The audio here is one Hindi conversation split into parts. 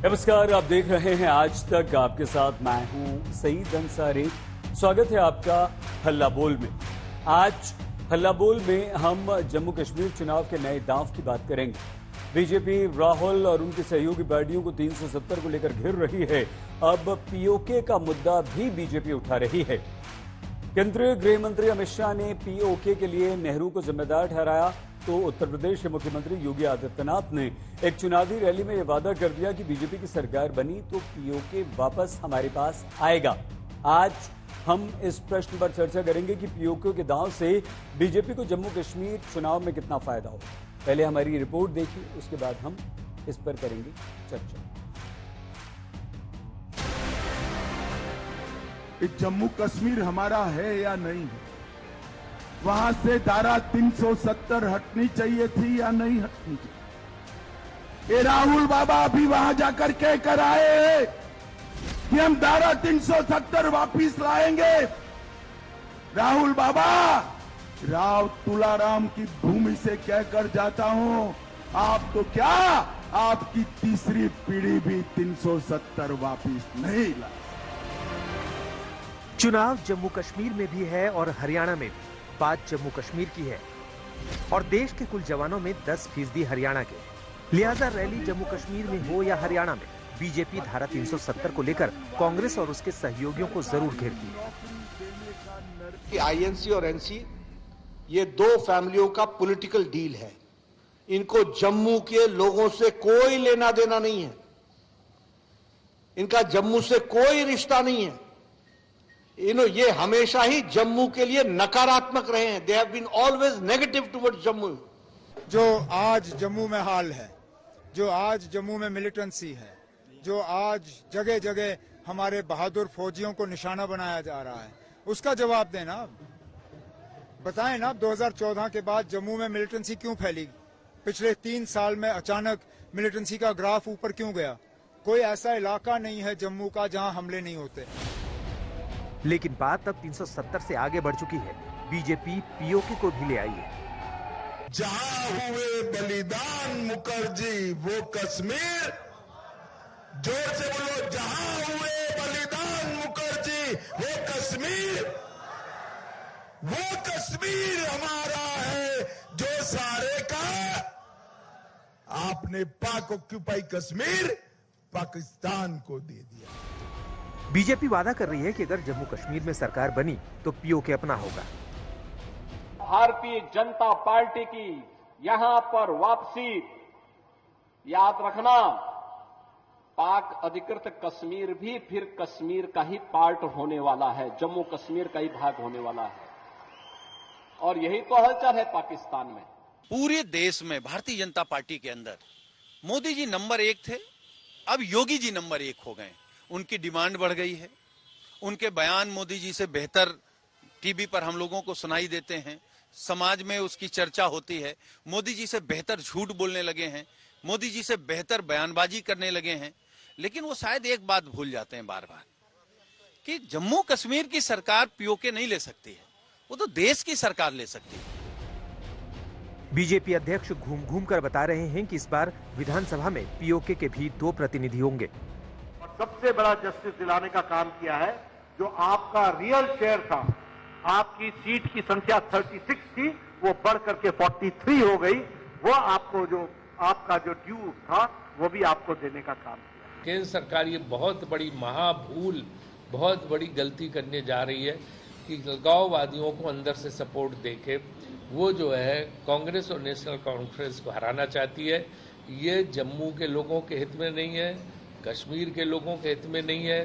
नमस्कार, आप देख रहे हैं आज तक। आपके साथ मैं हूं सईद अंसारी। स्वागत है आपका हल्ला बोल में। आज हल्ला बोल में हम जम्मू कश्मीर चुनाव के नए दांव की बात करेंगे। बीजेपी राहुल और उनकी सहयोगी पार्टियों को 370 को लेकर घिर रही है। अब पीओके का मुद्दा भी बीजेपी उठा रही है। केंद्रीय गृह मंत्री अमित शाह ने पीओके के लिए नेहरू को जिम्मेदार ठहराया तो उत्तर प्रदेश के मुख्यमंत्री योगी आदित्यनाथ ने एक चुनावी रैली में यह वादा कर दिया कि बीजेपी की सरकार बनी तो पीओके वापस हमारे पास आएगा। आज हम इस प्रश्न पर चर्चा करेंगे कि पीओके के दांव से बीजेपी को जम्मू कश्मीर चुनाव में कितना फायदा हो। पहले हमारी रिपोर्ट देखिए, उसके बाद हम इस पर करेंगे चर्चा। जम्मू कश्मीर हमारा है या नहीं है, वहां से धारा 370 हटनी चाहिए थी या नहीं हटनी चाहिए। ये राहुल बाबा अभी वहां जाकर कह कर आए कि हम धारा 370 वापिस लाएंगे। राहुल बाबा, राव तुलाराम की भूमि से कहकर जाता हूं, आप तो क्या, आपकी तीसरी पीढ़ी भी 370 वापिस नहीं ला। चुनाव जम्मू कश्मीर में भी है और हरियाणा में भी। बात जम्मू कश्मीर की है और देश के कुल जवानों में 10% हरियाणा के। लिहाजा रैली जम्मू कश्मीर में हो या हरियाणा में, बीजेपी धारा 370 को लेकर कांग्रेस और उसके सहयोगियों को जरूर घेरती है। आईएनसी और एनसी ये दो फैमिलियों का पॉलिटिकल डील है। इनको जम्मू के लोगों से कोई लेना देना नहीं है। इनका जम्मू से कोई रिश्ता नहीं है। ये हमेशा ही जम्मू के लिए नकारात्मक रहे हैं। They have been always negative towards Jammu. जो आज जम्मू में हाल है, जो आज जम्मू में मिलिटेंसी है, जो आज जगह जगह हमारे बहादुर फौजियों को निशाना बनाया जा रहा है, उसका जवाब देना। बताएं ना, 2014 के बाद जम्मू में मिलिटेंसी क्यों फैली? पिछले 3 साल में अचानक मिलिटेंसी का ग्राफ ऊपर क्यों गया? कोई ऐसा इलाका नहीं है जम्मू का जहां हमले नहीं होते। लेकिन बात अब 370 से आगे बढ़ चुकी है। बीजेपी पीओके को भी ले आई है। जहां हुए बलिदान मुखर्जी वो कश्मीर, जोर से बोलो, जहां हुए बलिदान मुखर्जी वो कश्मीर, वो कश्मीर हमारा है जो सारे का। आपने पाक ऑक्यूपाई कश्मीर पाकिस्तान को दे दिया। बीजेपी वादा कर रही है कि अगर जम्मू कश्मीर में सरकार बनी तो पीओके अपना होगा। भारतीय जनता पार्टी की यहां पर वापसी, याद रखना, पाक अधिकृत कश्मीर भी फिर कश्मीर का ही पार्ट होने वाला है, जम्मू कश्मीर का ही भाग होने वाला है। और यही तो हलचल है पाकिस्तान में। पूरे देश में भारतीय जनता पार्टी के अंदर मोदी जी नंबर 1 थे, अब योगी जी नंबर 1 हो गए। उनकी डिमांड बढ़ गई है। उनके बयान मोदी जी से बेहतर टीवी पर हम लोगों को सुनाई देते हैं। समाज में उसकी चर्चा होती है। मोदी जी से बेहतर झूठ बोलने लगे हैं, मोदी जी से बेहतर बयानबाजी करने लगे हैं। लेकिन वो शायद एक बात भूल जाते हैं बार बार कि जम्मू कश्मीर की सरकार पीओके नहीं ले सकती है, वो तो देश की सरकार ले सकती है। बीजेपी अध्यक्ष घूम घूम कर बता रहे हैं कि इस बार विधानसभा में पीओके के भी 2 प्रतिनिधि होंगे। सबसे बड़ा जस्टिस दिलाने का काम किया है। जो आपका रियल शेयर था, आपकी सीट की संख्या 36 थी, वो बढ़ करके 43 हो गई। वो आपको जो आपका जो ड्यू था वो भी आपको देने का काम किया। केंद्र सरकार ये बहुत बड़ी महाभूल, बहुत बड़ी गलती करने जा रही है कि अलगाववादियों को अंदर से सपोर्ट देके वो जो है कांग्रेस और नेशनल कॉन्फ्रेंस को हराना चाहती है। ये जम्मू के लोगों के हित में नहीं है, कश्मीर के लोगों के हित में नहीं है।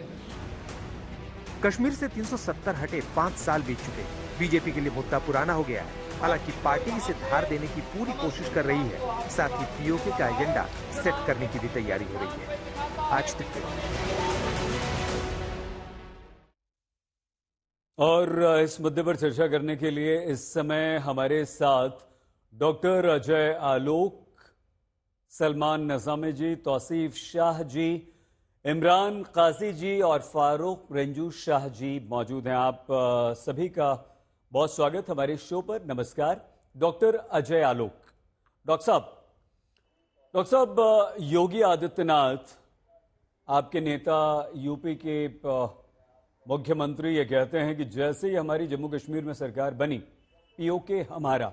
कश्मीर से 370 हटे 5 साल बीत चुके। बीजेपी के लिए मुद्दा पुराना हो गया है। हालांकि पार्टी इसे धार देने की पूरी कोशिश कर रही है। साथ ही पीओके का एजेंडा सेट करने की भी तैयारी हो रही है। आज तक और इस मुद्दे पर चर्चा करने के लिए इस समय हमारे साथ डॉक्टर अजय आलोक, सलमान नजामी जी, तौसीफ शाह जी, इमरान काजी जी और फारूक रंजू शाह जी मौजूद हैं। आप सभी का बहुत स्वागत हमारे शो पर। नमस्कार। डॉक्टर अजय आलोक, डॉक्टर साहब, योगी आदित्यनाथ आपके नेता यूपी के मुख्यमंत्री ये कहते हैं कि जैसे ही हमारी जम्मू कश्मीर में सरकार बनी, पीओके हमारा।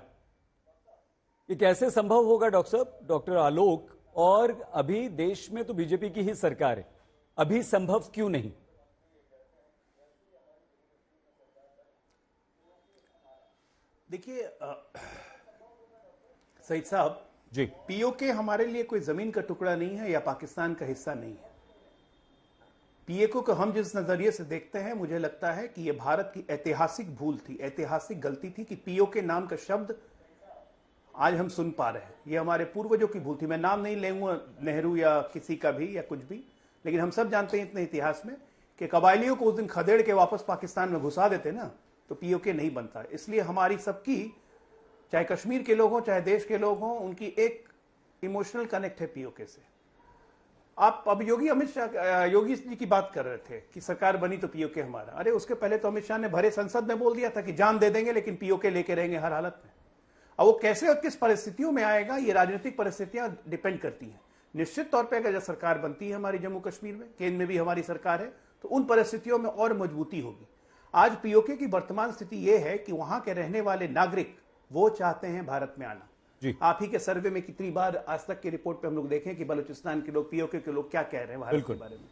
ये कैसे संभव होगा डॉक्टर साहब, डॉक्टर आलोक? और अभी देश में तो बीजेपी की ही सरकार है, अभी संभव क्यों नहीं? देखिए सईद साहब जी, पीओके हमारे लिए कोई जमीन का टुकड़ा नहीं है या पाकिस्तान का हिस्सा नहीं है। पीओके को हम जिस नजरिए से देखते हैं, मुझे लगता है कि यह भारत की ऐतिहासिक भूल थी, ऐतिहासिक गलती थी कि पीओके नाम का शब्द आज हम सुन पा रहे हैं। यह हमारे पूर्वजों की भूल थी। मैं नाम नहीं लेंगे नेहरू या किसी का भी या कुछ भी, लेकिन हम सब जानते हैं इतने इतिहास में कि कबायलियों को उस दिन खदेड़ के वापस पाकिस्तान में घुसा देते ना, तो पीओके नहीं बनता। इसलिए हमारी सबकी, चाहे कश्मीर के लोग हों चाहे देश के लोग हों, उनकी एक इमोशनल कनेक्ट है पीओके से। आप अब योगी जी की बात कर रहे थे कि सरकार बनी तो पीओके हमारा। अरे उसके पहले तो अमित शाह ने भरे संसद में बोल दिया था कि जान दे देंगे लेकिन पीओके लेके रहेंगे हर हालत में। अब वो कैसे और किस परिस्थितियों में आएगा, ये राजनीतिक परिस्थितियां डिपेंड करती हैं। निश्चित तौर पर अगर सरकार बनती है हमारी जम्मू कश्मीर में, केंद्र में भी हमारी सरकार है, तो उन परिस्थितियों में और मजबूती होगी। आज पीओके की वर्तमान स्थिति यह है कि वहां के रहने वाले नागरिक वो चाहते हैं भारत में आना। आप ही के सर्वे में कितनी बार आज तक की रिपोर्ट पे हम लोग देखें कि बलूचिस्तान के लोग, पीओके के लोग क्या कह रहे हैं भारत के बारे में।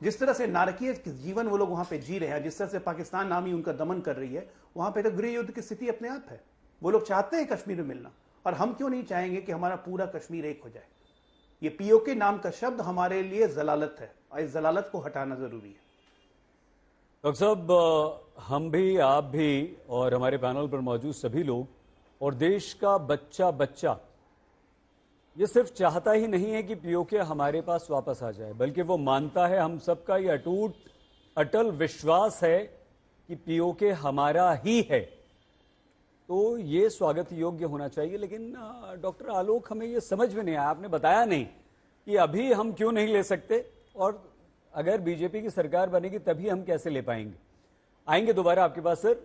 जिस तरह से नारकीय जीवन वो लोग वहां पे जी रहे हैं, जिस तरह से पाकिस्तान आर्मी उनका दमन कर रही है, वहां पे तो गृह युद्ध की स्थिति अपने आप है। वो लोग चाहते हैं कश्मीर में मिलना, और हम क्यों नहीं चाहेंगे कि हमारा पूरा कश्मीर एक हो जाए। ये पीओके नाम का शब्द हमारे लिए जलालत है, और इस जलालत को हटाना जरूरी है। डॉक्टर साहब, हम भी, आप भी और हमारे पैनल पर मौजूद सभी लोग और देश का बच्चा बच्चा ये सिर्फ चाहता ही नहीं है कि पीओके हमारे पास वापस आ जाए, बल्कि वो मानता है, हम सबका ये अटूट अटल विश्वास है कि पीओके हमारा ही है। तो ये स्वागत योग्य होना चाहिए। लेकिन डॉक्टर आलोक, हमें ये समझ में नहीं आया, आपने बताया नहीं कि अभी हम क्यों नहीं ले सकते, और अगर बीजेपी की सरकार बनेगी तभी हम कैसे ले पाएंगे। आएंगे दोबारा आपके पास सर।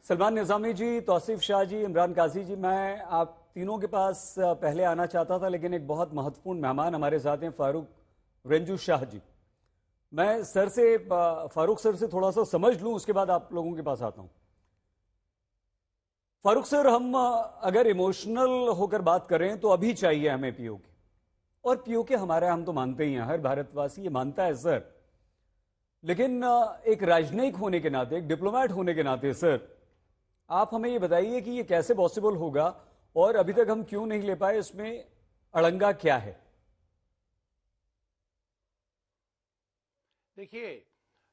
सलमान निजामी जी, तौसीफ शाह जी, इमरान काजी जी, मैं आप तीनों के पास पहले आना चाहता था, लेकिन एक बहुत महत्वपूर्ण मेहमान हमारे साथ हैं, फारूक रेंजू शाह जी। मैं सर से, फारूक सर से थोड़ा सा समझ लूं, उसके बाद आप लोगों के पास आता हूं। फारूक सर, हम अगर इमोशनल होकर बात करें तो अभी चाहिए हमें पीओके, और पीओके हमारा, हम तो मानते ही हैं, हर भारतवासी ये मानता है सर। लेकिन एक राजनयिक होने के नाते, एक डिप्लोमेट होने के नाते सर, आप हमें ये बताइए कि ये कैसे पॉसिबल होगा, और अभी तक हम क्यों नहीं ले पाए, इसमें अड़ंगा क्या है? देखिए,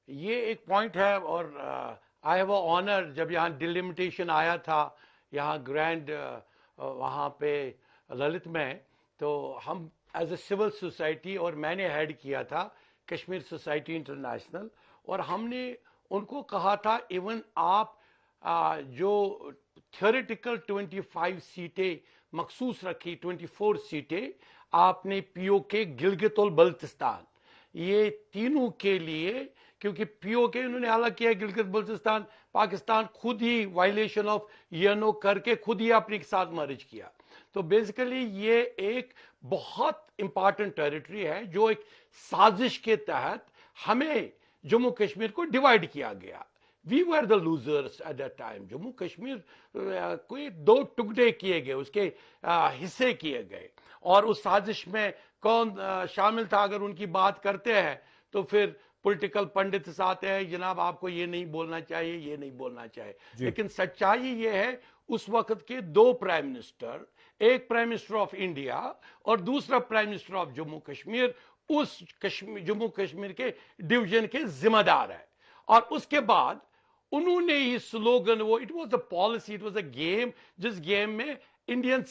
ये एक पॉइंट है, और आई हैव अ ऑनर, जब यहाँ डिलिमिटेशन आया था यहाँ ग्रैंड वहाँ पे ललित में, तो हम एज ए सिविल सोसाइटी, और मैंने हेड किया था कश्मीर सोसाइटी इंटरनेशनल, और हमने उनको कहा था इवन आप जो थियोरेटिकल 25 सीटें मखसूस रखी, 24 सीटें आपने पीओके, गिलगित और बल्तिस्तान, ये तीनों के लिए, क्योंकि पीओके उन्होंने अलग किया, गिलगित बल्तिस्तान पाकिस्तान खुद ही वायलेशन ऑफ यूएनओ करके खुद ही अपने साथ मर्ज किया। तो बेसिकली ये एक बहुत इंपॉर्टेंट टेरिटरी है, जो एक साजिश के तहत हमें जम्मू कश्मीर को डिवाइड किया गया। We were the losers at that time. Jammu Kashmir कोई दो टुकड़े किए गए, उसके हिस्से किए गए, और उस साजिश में कौन शामिल था, अगर उनकी बात करते हैं तो फिर पॉलिटिकल पंडित आते हैं, जनाब आपको ये नहीं बोलना चाहिए, ये नहीं बोलना चाहिए। लेकिन सच्चाई ये है, उस वक्त के दो प्राइम मिनिस्टर, एक प्राइम मिनिस्टर ऑफ इंडिया और दूसरा prime minister of Jammu Kashmir, उस जम्मू कश्मीर के डिवीजन के जिम्मेदार है। और उसके बाद उन्होंने ही स्लोगन, वो it was a policy, it was a game, जिस गेम में इंडियन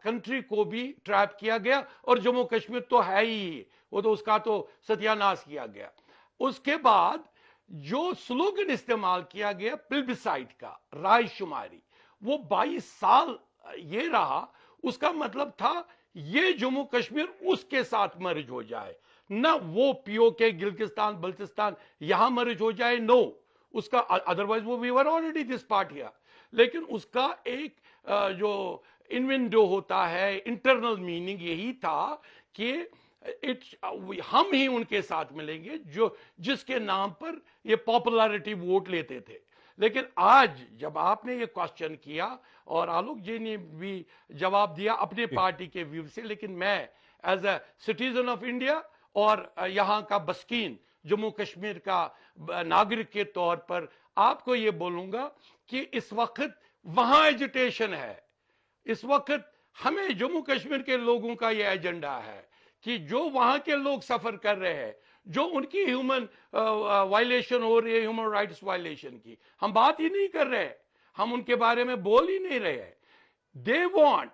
कंट्री को भी ट्रैप किया गया, और जम्मू कश्मीर तो है ही, वो तो उसका तो सत्यानाश किया गया। उसके बाद जो स्लोगन इस्तेमाल किया गया प्लेबिसाइट का, रायशुमारी, वो 22 साल ये रहा। उसका मतलब था ये जम्मू कश्मीर उसके साथ मर्ज हो जाए, ना वो पीओके गिलगिस्तान बल्तिस्तान यहां मर्ज हो जाए, नो उसका, अदरवाइज वो we were already this part here. लेकिन उसका एक जो इनविंडो होता है, इंटरनल मीनिंग यही था कि हम ही उनके साथ मिलेंगे जो जिसके नाम पर ये पॉपुलैरिटी वोट लेते थे। लेकिन आज जब आपने ये क्वेश्चन किया और आलोक जी ने भी जवाब दिया अपने पार्टी के व्यू से, लेकिन मैं as a citizen of India और यहाँ का बस्कीन जम्मू कश्मीर का नागरिक के तौर पर आपको ये बोलूंगा कि इस वक्त वहां एजिटेशन है। इस वक्त हमें जम्मू कश्मीर के लोगों का ये एजेंडा है कि जो वहां के लोग सफर कर रहे हैं, जो उनकी ह्यूमन वायलेशन हो रही है, ह्यूमन राइट्स वायलेशन की, हम बात ही नहीं कर रहे, हम उनके बारे में बोल ही नहीं रहे। दे वांट,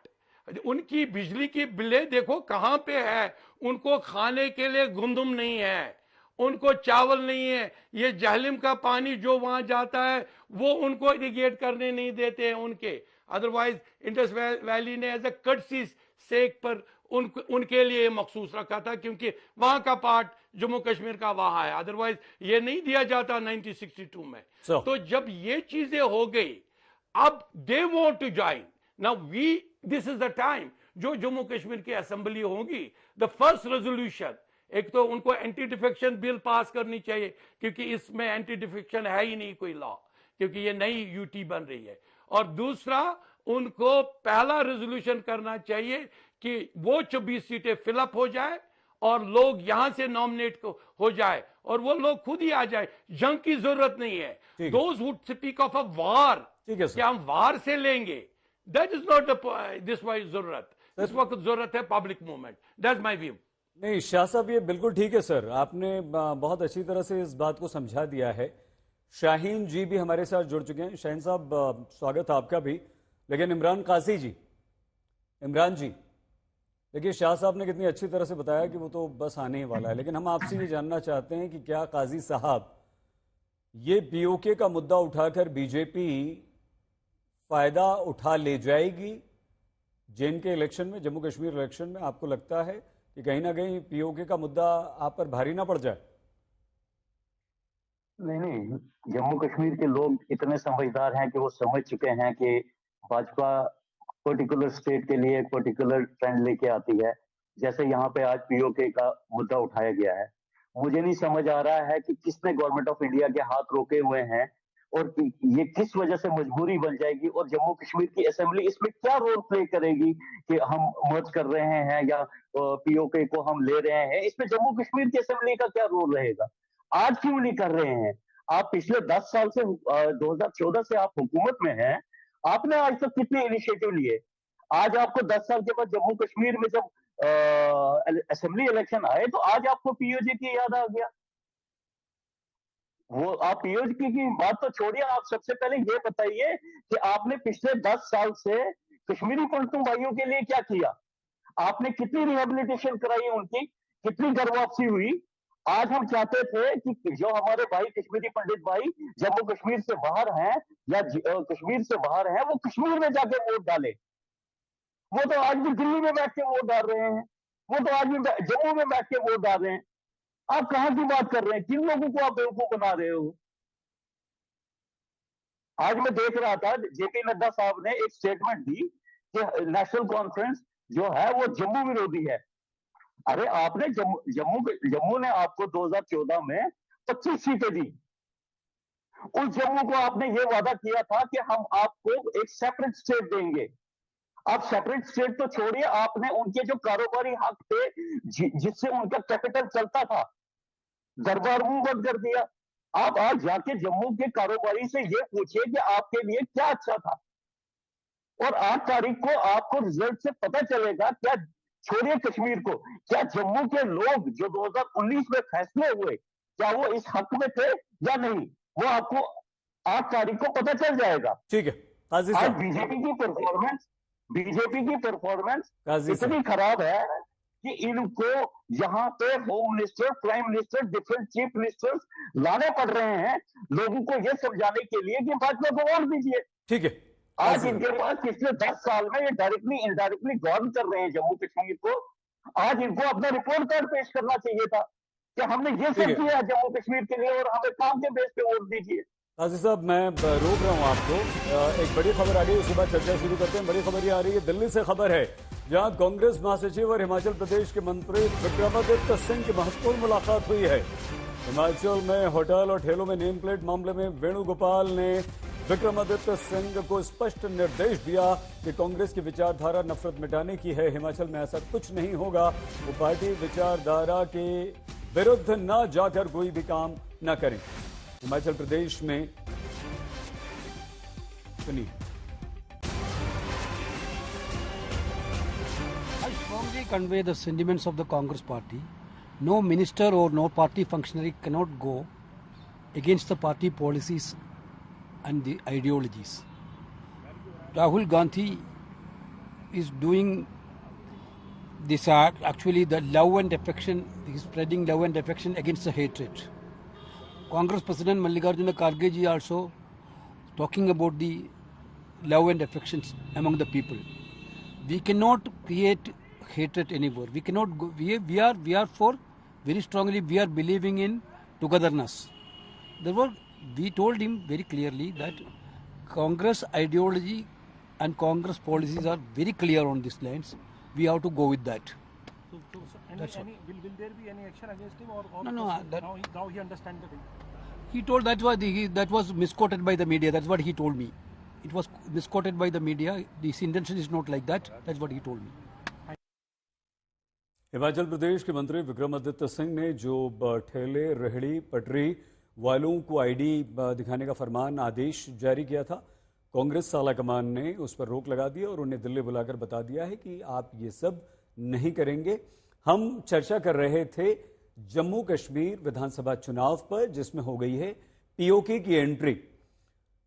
उनकी बिजली की बिलें देखो कहां पे है, उनको खाने के लिए गुंदुम नहीं है, उनको चावल नहीं है, ये जहलिम का पानी जो वहां जाता है वो उनको इरिगेट करने नहीं देते हैं उनके। अदरवाइज इंडस वैली ने एज ए कर्टसी सेक पर उनके लिए मखसूस रखा था, क्योंकि वहां का पार्ट जम्मू कश्मीर का वहां है, अदरवाइज ये नहीं दिया जाता 1962 में। तो जब ये चीजें हो गई, अब they want to join now, this is the time. जो जम्मू कश्मीर की असेंबली होगी, द फर्स्ट रेजोल्यूशन, एक तो उनको एंटी डिफेक्शन बिल पास करनी चाहिए, क्योंकि इसमें एंटी डिफेक्शन है ही नहीं कोई लॉ, क्योंकि ये नई यूटी बन रही है। और दूसरा, उनको पहला रेजोल्यूशन करना चाहिए कि वो 24 सीटें फिलअप हो जाए और लोग यहां से नॉमिनेट हो जाए और वो लोग खुद ही आ जाए। जंग की जरूरत नहीं है। Those would speak of a war, कि हम वार से लेंगे, that is not this wise जरूरत। इस वक्त जरूरत है public movement. That's my view. नहीं शाह साहब, ये बिल्कुल ठीक है सर, आपने बहुत अच्छी तरह से इस बात को समझा दिया है। शाहीन जी भी हमारे साथ जुड़ चुके हैं। शाहीन साहब, स्वागत है आपका भी। लेकिन इमरान काजी जी, इमरान जी, देखिए शाह साहब ने कितनी अच्छी तरह से बताया कि वो तो बस आने ही वाला है, लेकिन हम आपसे ये जानना चाहते हैं कि क्या काजी साहब ये पीओके का मुद्दा उठाकर बीजेपी फायदा उठा ले जाएगी जेएनके इलेक्शन में, जम्मू कश्मीर इलेक्शन में? आपको लगता है कि कहीं ना कहीं पीओके का मुद्दा आप पर भारी ना पड़ जाए? नहीं, जम्मू कश्मीर के लोग इतने समझदार हैं कि वो समझ चुके हैं कि भाजपा पर्टिकुलर स्टेट के लिए पर्टिकुलर ट्रेंड लेके आती है। जैसे यहाँ पे आज पीओके का मुद्दा उठाया गया है, मुझे नहीं समझ आ रहा है कि किसने गवर्नमेंट ऑफ इंडिया के हाथ रोके हुए हैं और ये किस वजह से मजबूरी बन जाएगी, और जम्मू कश्मीर की असेंबली इसमें क्या रोल प्ले करेगी कि हम मर्ज कर रहे हैं या पीओके को हम ले रहे हैं। इसमें जम्मू कश्मीर की असेंबली का क्या रोल रहेगा? आज क्यों नहीं कर रहे हैं? आप पिछले 10 साल से 2014 से आप हुकूमत में हैं, आपने आज तक कितने इनिशिएटिव लिए? आज आपको 10 साल के बाद जम्मू कश्मीर में जब असेंबली इलेक्शन आए तो आज आपको पीओजे की याद आ गया। वो आप पीओजे की बात तो छोड़िए, आप सबसे पहले ये बताइए कि आपने पिछले 10 साल से कश्मीरी पख्तून भाइयों के लिए क्या किया? आपने कितनी रिहेबिलिटेशन कराई उनकी, कितनी घर वापसी हुई? आज हम चाहते थे कि जो हमारे भाई कश्मीरी पंडित भाई जम्मू कश्मीर से बाहर हैं या कश्मीर से बाहर हैं, वो कश्मीर में जाके वोट डाले। वो तो आज भी दिल्ली में बैठ के वोट डाल रहे हैं, वो तो आज भी जम्मू में बैठ के वोट डाल रहे हैं। आप कहां की बात कर रहे हैं? किन लोगों को आप बेवकूफ बना रहे हो? आज मैं देख रहा था जेपी नड्डा साहब ने एक स्टेटमेंट दी कि नेशनल कॉन्फ्रेंस जो है वो जम्मू विरोधी है। अरे आपने जम्मू ने आपको 2014 में 25 सीटें दी। उस जम्मू को आपने ये वादा किया था कि हम आपको एक सेपरेट स्टेट देंगे। आप सेपरेट स्टेट तो छोड़िए, आपने उनके जो कारोबारी हक थे जिससे उनका कैपिटल चलता था, दरबार मुंह बंद कर दिया। आप आज जाके जम्मू के कारोबारी से ये पूछिए कि आपके लिए क्या अच्छा था, और 8 तारीख को आपको रिजल्ट से पता चलेगा। क्या छोड़िए कश्मीर को, क्या जम्मू के लोग जो 2019 में फैसले हुए, क्या वो इस हक में थे या नहीं, वो आपको 8 तारीख को पता चल जाएगा। ठीक है। आज बीजेपी की परफॉर्मेंस इतनी खराब है कि इनको यहाँ पे home minister, prime minister, different chief ministers लाने पड़ रहे हैं लोगों को यह समझाने के लिए कि भाजपा को वोट दीजिए। ठीक है। आज इनके पास पिछले 10 साल में ये डायरेक्टली इनडायरेक्टली गवर्न कर रहे हैं जम्मू कश्मीर को। आज इनको अपना रिपोर्ट कार्ड पेश करना चाहिए था कि हमने ये सब किया जम्मू कश्मीर के लिए और हमें काम के बेस पे वोट दीजिए। काजी साहब, मैं रोक रहा हूं आपको। एक बड़ी खबर आ गई, उसके बाद चर्चा शुरू करते हैं। बड़ी खबर ये आ रही है, दिल्ली से खबर है, जहां कांग्रेस महासचिव और हिमाचल प्रदेश के मंत्री विक्रमादित्य सिंह की महत्वपूर्ण मुलाकात हुई है। हिमाचल में होटल और ठेलों में नेम प्लेट मामले में वेणुगोपाल ने विक्रमादित्य सिंह को स्पष्ट निर्देश दिया कि कांग्रेस की विचारधारा नफरत मिटाने की है, हिमाचल में ऐसा कुछ नहीं होगा। वो पार्टी विचारधारा के विरुद्ध न जाकर कोई भी काम न करें। हिमाचल प्रदेश में सुनिए। I strongly convey the sentiments of the Congress party. No minister or no party functionary cannot go against the party policies and the ideologies. Rahul Gandhi is doing this act, actually the love and affection, he is spreading love and affection against the hatred. Congress President Mallikarjuna Kharge ji also talking about the love and affections among the people. We cannot create hatred anymore. We cannot go, we are for very strongly, we are believing in togetherness. Therefore, we told him very clearly that Congress ideology and Congress policies are very clear on these lines. We have to go with that. Will there be any action against him or No, now he understands the thing? He told that was misquoted by the media. That's what he told me. It was misquoted by the media. His intention is not like that. That's what he told me. Himachal Pradesh के मंत्री विक्रमादित्य सिंह ने जो ठेले रेहड़ी पटरी वालों को आईडी दिखाने का फरमान आदेश जारी किया था, कांग्रेस आलाकमान ने उस पर रोक लगा दी और उन्हें दिल्ली बुलाकर बता दिया है कि आप ये सब नहीं करेंगे। हम चर्चा कर रहे थे जम्मू कश्मीर विधानसभा चुनाव पर, जिसमें हो गई है पीओके की एंट्री।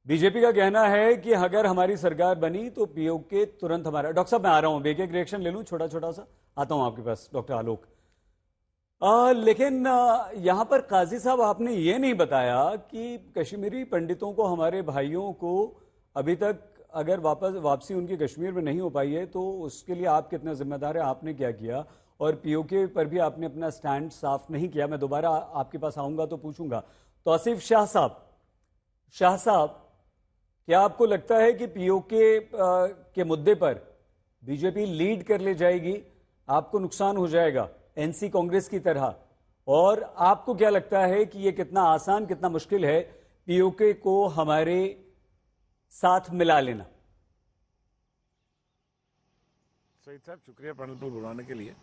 बीजेपी का कहना है कि अगर हमारी सरकार बनी तो पीओके तुरंत हमारा। डॉक्टर साहब, मैं आ रहा हूं, एक रिएक्शन ले लूं छोटा छोटा सा, आता हूं आपके पास डॉक्टर आलोक। लेकिन यहां पर काजी साहब आपने ये नहीं बताया कि कश्मीरी पंडितों को, हमारे भाइयों को अभी तक अगर वापसी उनकी कश्मीर में नहीं हो पाई है तो उसके लिए आप कितने जिम्मेदार हैं, आपने क्या किया, और पीओके पर भी आपने अपना स्टैंड साफ नहीं किया। मैं दोबारा आपके पास आऊंगा तो पूछूंगा। तौसीफ शाह साहब, क्या आपको लगता है कि पीओके के मुद्दे पर बीजेपी लीड कर ले जाएगी, आपको नुकसान हो जाएगा एनसी कांग्रेस की तरह, और आपको क्या लगता है कि यह कितना आसान कितना मुश्किल है पीओके को हमारे साथ मिला लेना? सईद साहब, शुक्रिया पैनल पर बुलाने के लिए।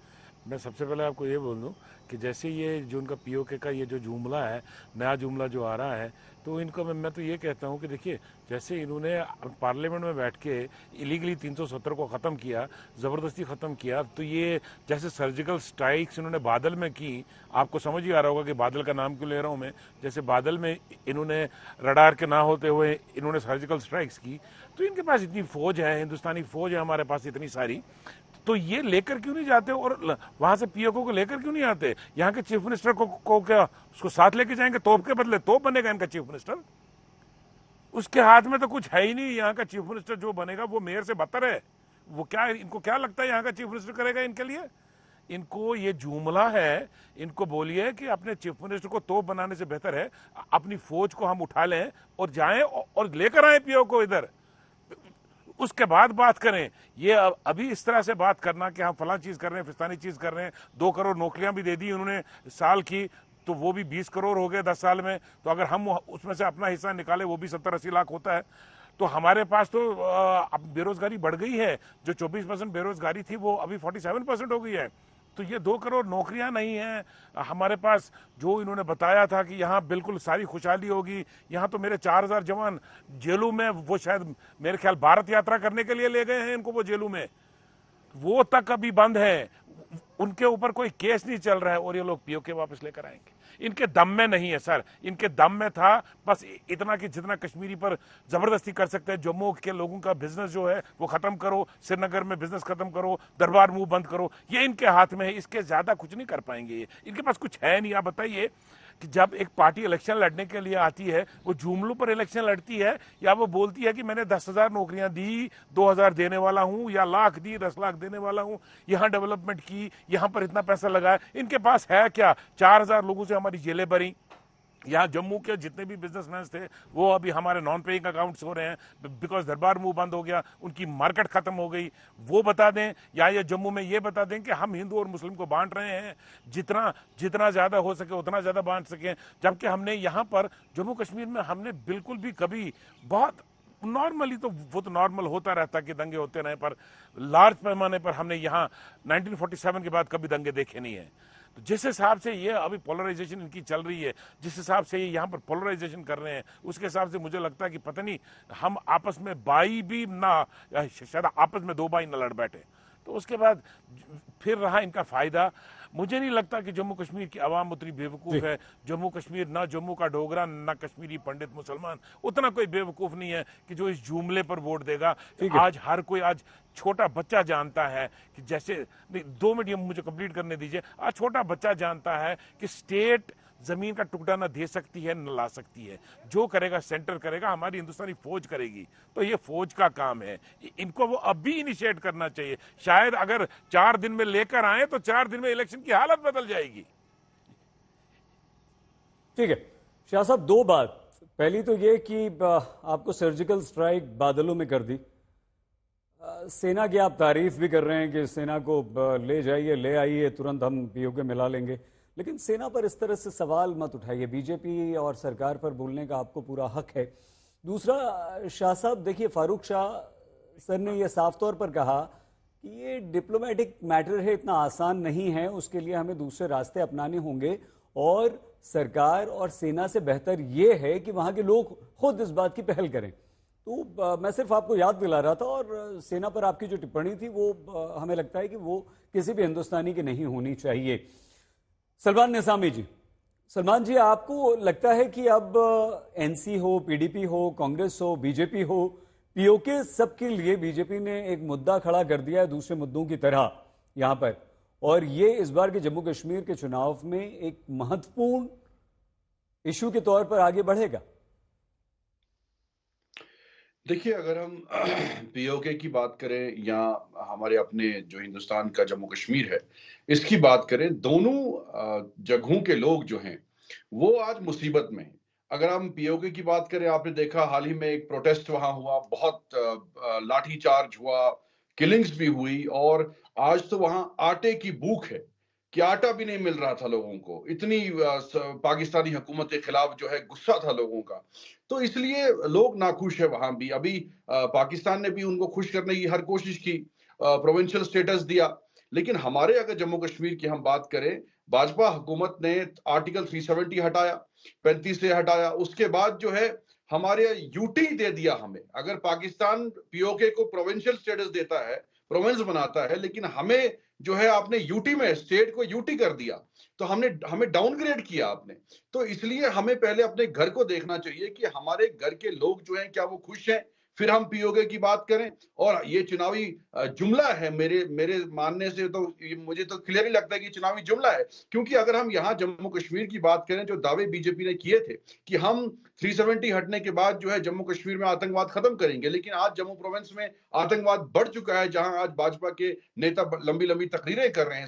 मैं सबसे पहले आपको ये बोल दूं कि जैसे ये जो उनका पीओके का ये जो जुमला है, नया जुमला जो आ रहा है, तो इनको मैं तो ये कहता हूं कि देखिए, जैसे इन्होंने पार्लियामेंट में बैठ के इलीगली 370 को ख़त्म किया, ज़बरदस्ती ख़त्म किया, तो ये जैसे सर्जिकल स्ट्राइक्स इन्होंने बादल में की, आपको समझ ही आ रहा होगा कि बादल का नाम क्यों ले रहा हूँ मैं। जैसे बादल में इन्होंने रडार के ना होते हुए इन्होंने सर्जिकल स्ट्राइक्स की, तो इनके पास इतनी फौज है, हिंदुस्तानी फौज है हमारे पास इतनी सारी, तो ये लेकर क्यों नहीं जाते और वहां से पीओके को लेकर क्यों नहीं आते? यहाँ के चीफ मिनिस्टर को क्या उसको साथ लेके जाएंगे? तोप के बदले तोप बनेगा इनका चीफ मिनिस्टर? उसके हाथ में तो कुछ है ही नहीं। यहाँ का चीफ मिनिस्टर जो बनेगा वो मेयर से बदतर है। वो क्या, इनको क्या लगता है यहाँ का चीफ मिनिस्टर करेगा इनके लिए? इनको ये जुमला है, इनको बोलिए कि अपने चीफ मिनिस्टर को तोप बनाने से बेहतर है अपनी फौज को हम उठा लें और जाएं और लेकर आए पीओके को इधर, उसके बाद बात करें। ये अभी इस तरह से बात करना कि हम फलां चीज कर रहे हैं, फिस्तानी चीज कर रहे हैं, 2 करोड़ नौकरियां भी दे दी उन्होंने साल की, तो वो भी 20 करोड़ हो गए 10 साल में। तो अगर हम उसमें से अपना हिस्सा निकाले वो भी 70-80 लाख होता है। तो हमारे पास तो अब बेरोजगारी बढ़ गई है, जो 24% बेरोजगारी थी वो अभी 47% हो गई है। तो ये 2 करोड़ नौकरियां नहीं हैं हमारे पास। जो इन्होंने बताया था कि यहाँ बिल्कुल सारी खुशहाली होगी, यहाँ तो मेरे 4000 जवान जेलों में, वो शायद मेरे ख्याल भारत यात्रा करने के लिए ले गए हैं इनको वो जेलों में, वो तक अभी बंद है, उनके ऊपर कोई केस नहीं चल रहा है और ये लोग पीओके वापस लेकर आएंगे। इनके दम में नहीं है सर, इनके दम में था बस इतना कि जितना कश्मीरी पर जबरदस्ती कर सकते हैं। जम्मू के लोगों का बिजनेस जो है वो खत्म करो, श्रीनगर में बिजनेस खत्म करो, दरबार मुंह बंद करो, ये इनके हाथ में है। इसके ज्यादा कुछ नहीं कर पाएंगे ये, इनके पास कुछ है नहीं। आप बताइए कि जब एक पार्टी इलेक्शन लड़ने के लिए आती है, वो जुमलों पर इलेक्शन लड़ती है या वो बोलती है कि मैंने 10,000 नौकरियां दी, 2,000 देने वाला हूं, या लाख दी, 10 लाख देने वाला हूं, यहां डेवलपमेंट की, यहां पर इतना पैसा लगाया। इनके पास है क्या? 4,000 लोगों से हमारी जेलें भरी, यहाँ जम्मू के जितने भी बिजनेसमैन थे वो अभी हमारे नॉन पेइंग अकाउंट्स हो रहे हैं बिकॉज दरबार मूव बंद हो गया, उनकी मार्केट खत्म हो गई, वो बता दें। या ये जम्मू में ये बता दें कि हम हिंदू और मुस्लिम को बांट रहे हैं, जितना ज्यादा हो सके उतना ज्यादा बांट सकें। जबकि हमने यहाँ पर जम्मू कश्मीर में हमने बिल्कुल भी कभी बहुत नॉर्मली, तो वो तो नॉर्मल होता रहता कि दंगे होते रहे, पर लार्ज पैमाने पर हमने यहाँ 1947 के बाद कभी दंगे देखे नहीं है। तो जिस हिसाब से ये अभी पोलराइजेशन इनकी चल रही है, जिस हिसाब से ये यहाँ पर पोलराइजेशन कर रहे हैं, उसके हिसाब से मुझे लगता है कि पता नहीं हम आपस में बाई भी ना, शायद आपस में दो बाई न लड़ बैठे। तो उसके बाद फिर रहा इनका फायदा। मुझे नहीं लगता कि जम्मू कश्मीर की आवाम उतनी बेवकूफ है। जम्मू कश्मीर, ना जम्मू का डोगरा, ना कश्मीरी पंडित मुसलमान उतना कोई बेवकूफ नहीं है कि जो इस जुमले पर वोट देगा। आज हर कोई, आज छोटा बच्चा जानता है कि जैसे, 2 मिनट मुझे कंप्लीट करने दीजिए। आज छोटा बच्चा जानता है कि स्टेट जमीन का टुकड़ा ना दे सकती है न ला सकती है। जो करेगा सेंटर करेगा, हमारी हिंदुस्तानी फौज करेगी। तो ये फौज का काम है, इनको वो अब भी इनिशिएट करना चाहिए। शायद अगर 4 दिन में लेकर आए तो 4 दिन में इलेक्शन की हालत बदल जाएगी। ठीक है शाह साहब, 2 बात। पहली तो ये कि आपको सर्जिकल स्ट्राइक बादलों में कर दी, सेना की आप तारीफ भी कर रहे हैं कि सेना को ले जाइए, ले आइए, तुरंत हम पीओके मिला लेंगे, लेकिन सेना पर इस तरह से सवाल मत उठाइए। बीजेपी और सरकार पर बोलने का आपको पूरा हक है। दूसरा, शाह साहब देखिए, फारूक शाह सर ने यह साफ तौर पर कहा कि ये डिप्लोमेटिक मैटर है, इतना आसान नहीं है, उसके लिए हमें दूसरे रास्ते अपनाने होंगे और सरकार और सेना से बेहतर ये है कि वहां के लोग खुद इस बात की पहल करें। तो मैं सिर्फ आपको याद दिला रहा था, और सेना पर आपकी जो टिप्पणी थी वो हमें लगता है कि वो किसी भी हिंदुस्तानी की नहीं होनी चाहिए। सलमान निजामी जी, सलमान जी, आपको लगता है कि अब एनसी हो, पीडीपी हो, कांग्रेस हो, बीजेपी हो, पीओके, सबके लिए बीजेपी ने एक मुद्दा खड़ा कर दिया है दूसरे मुद्दों की तरह यहां पर, और ये इस बार के जम्मू कश्मीर के चुनाव में एक महत्वपूर्ण इशू के तौर पर आगे बढ़ेगा? देखिए, अगर हम पीओके की बात करें या हमारे अपने जो हिंदुस्तान का जम्मू कश्मीर है, इसकी बात करें, दोनों जगहों के लोग जो हैं वो आज मुसीबत में हैं। अगर हम पीओके की बात करें, आपने देखा हाल ही में एक प्रोटेस्ट वहां हुआ, बहुत लाठीचार्ज हुआ, किलिंग्स भी हुई, और आज तो वहां आटे की भूख है कि आटा भी नहीं मिल रहा था लोगों को। इतनी पाकिस्तानी हुकूमत के खिलाफ जो है गुस्सा था लोगों का, तो इसलिए लोग नाखुश है वहां भी। अभी पाकिस्तान ने भी उनको खुश करने की हर कोशिश की, प्रोविंशियल स्टेटस दिया, लेकिन हमारे अगर जम्मू कश्मीर की हम बात करें, भाजपा हुकूमत ने आर्टिकल 370 हटाया, 35 से हटाया, उसके बाद जो है हमारे यूटी दे दिया हमें। अगर पाकिस्तान पीओके को प्रोविंशियल स्टेटस देता है, प्रोविंस बनाता है, लेकिन हमें जो है आपने यूटी में स्टेट को यूटी कर दिया, तो हमें डाउनग्रेड किया आपने। तो इसलिए हमें पहले अपने घर को देखना चाहिए कि हमारे घर के लोग जो हैं क्या वो खुश हैं, फिर हम पीओके की बात करें। और ये चुनावी जुमला है, मेरे मानने से तो मुझे तो क्लियर ही लगता है कि चुनावी जुमला है, क्योंकि अगर हम यहाँ जम्मू कश्मीर की बात करें, जो दावे बीजेपी ने किए थे कि हम 370 हटने के बाद जो है जम्मू कश्मीर में आतंकवाद खत्म करेंगे, लेकिन आज जम्मू प्रोविंस में आतंकवाद बढ़ चुका है, जहां आज भाजपा के नेता लंबी लंबी तकरीरें कर रहे हैं,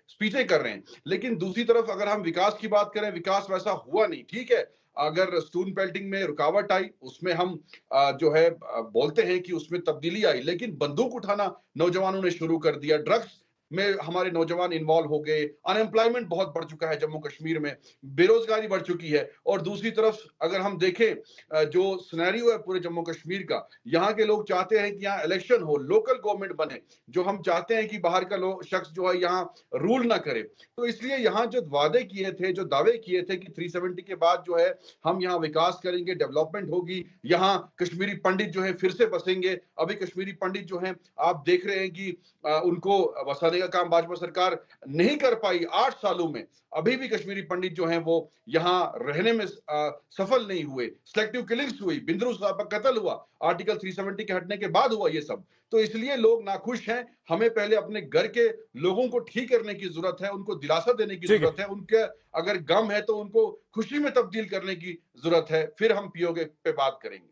स्पीचें कर रहे हैं। लेकिन दूसरी तरफ अगर हम विकास की बात करें, विकास वैसा हुआ नहीं। ठीक है, अगर स्टोन पेल्टिंग में रुकावट आई, उसमें हम जो है बोलते हैं कि उसमें तब्दीली आई, लेकिन बंदूक उठाना नौजवानों ने शुरू कर दिया, ड्रग्स में हमारे नौजवान इन्वॉल्व हो गए, अनएम्प्लॉयमेंट बहुत बढ़ चुका है जम्मू कश्मीर में, बेरोजगारी बढ़ चुकी है। और दूसरी तरफ अगर हम देखें जो सिनेरियो है पूरे जम्मू कश्मीर का, यहाँ के लोग चाहते हैं कि यहाँ इलेक्शन हो, लोकल गवर्नमेंट बने, जो हम चाहते हैं कि बाहर का शख्स जो है यहाँ रूल ना करे। तो इसलिए यहाँ जो वादे किए थे, जो दावे किए थे कि 370 के बाद जो है हम यहाँ विकास करेंगे, डेवलपमेंट होगी, यहाँ कश्मीरी पंडित जो है फिर से बसेंगे। अभी कश्मीरी पंडित जो है आप देख रहे हैं कि उनको बसाने का काम भाजपा सरकार नहीं कर पाई 8 सालों में। अभी भी कश्मीरी पंडित जो हैं वो यहां रहने में सफल नहीं हुए, सिलेक्टिव किलिंग्स हुई, बिंद्रू साहब का कत्ल हुआ, आर्टिकल 370 के हटने के बाद हुआ ये सब। तो इसलिए लोग नाखुश हैं। हमें पहले अपने घर के लोगों को ठीक करने की जरूरत है, उनको दिलासा देने की जरूरत है, उनके अगर गम है तो उनको खुशी में तब्दील करने की जरूरत है, फिर हम पीओके पे बात करेंगे।